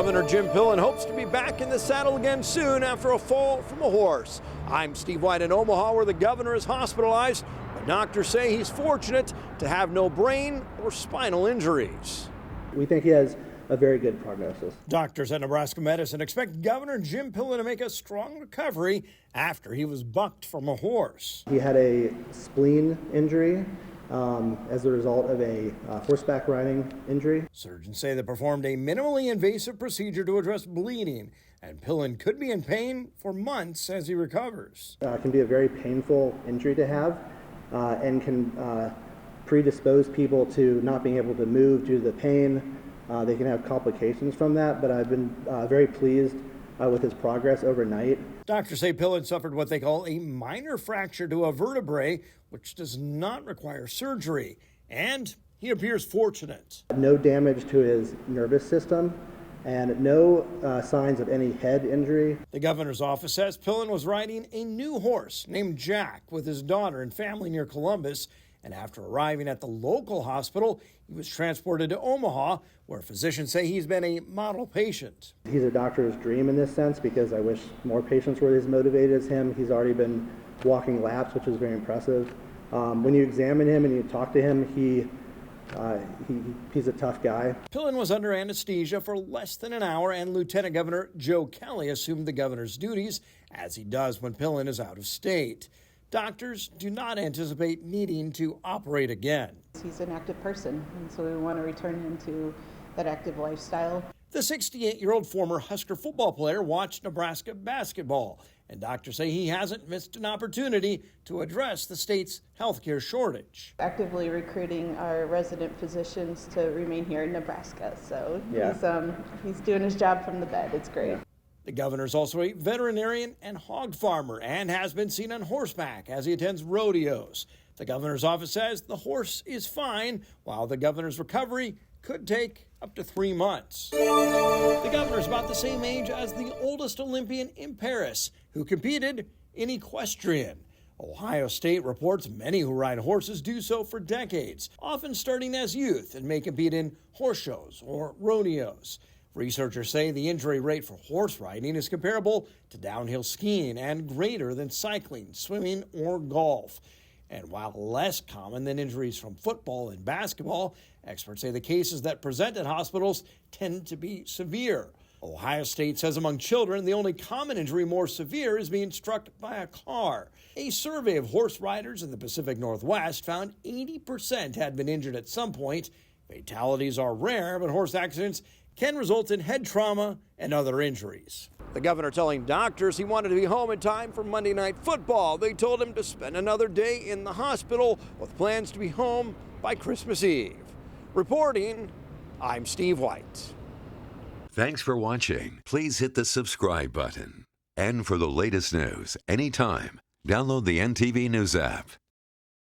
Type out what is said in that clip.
Governor Jim Pillen hopes to be back in the saddle again soon after a fall from a horse. I'm Steve White in Omaha, where the governor is hospitalized, but doctors say he's fortunate to have no brain or spinal injuries. We think he has a very good prognosis. Doctors at Nebraska Medicine expect Governor Jim Pillen to make a strong recovery after he was bucked from a horse. He had a spleen injury as a result of a horseback riding injury. Surgeons say they performed a minimally invasive procedure to address bleeding, and Pillen could be in pain for months as he recovers. It can be a very painful injury to have and can predispose people to not being able to move due to the pain. They can have complications from that, but I've been very pleased with his progress overnight. Doctors say Pillen suffered what they call a minor fracture to a vertebrae, which does not require surgery, and he appears fortunate. No damage to his nervous system and no signs of any head injury. The governor's office says Pillen was riding a new horse named Jack with his daughter and family near Columbus, and after arriving at the local hospital, he was transported to Omaha, where physicians say he's been a model patient. He's a doctor's dream in this sense, because I wish more patients were as motivated as him. He's already been walking laps, which is very impressive. When you examine him and you talk to him, he's a tough guy. Pillen was under anesthesia for less than an hour, and Lieutenant Governor Joe Kelly assumed the governor's duties, as he does when Pillen is out of state. Doctors do not anticipate needing to operate again. He's an active person, and so we want to return him to that active lifestyle. The 68-year-old former Husker football player watched Nebraska basketball, and doctors say he hasn't missed an opportunity to address the state's healthcare shortage. Actively recruiting our resident physicians to remain here in Nebraska, so he's doing his job from the bed. It's great. The governor is also a veterinarian and hog farmer and has been seen on horseback as he attends rodeos. The governor's office says the horse is fine, while the governor's recovery could take up to 3 months. The governor is about the same age as the oldest Olympian in Paris, who competed in equestrian. Ohio State reports many who ride horses do so for decades, often starting as youth, and may compete in horse shows or rodeos. Researchers say the injury rate for horse riding is comparable to downhill skiing and greater than cycling, swimming, or golf. And while less common than injuries from football and basketball, experts say the cases that present at hospitals tend to be severe. Ohio State says among children, the only common injury more severe is being struck by a car. A survey of horse riders in the Pacific Northwest found 80% had been injured at some point. Fatalities are rare, but horse accidents can result in head trauma and other injuries. The governor telling doctors he wanted to be home in time for Monday Night Football. They told him to spend another day in the hospital with plans to be home by Christmas Eve. Reporting, I'm Steve White. Thanks for watching. Please hit the subscribe button. And for the latest news anytime, download the NTV News app.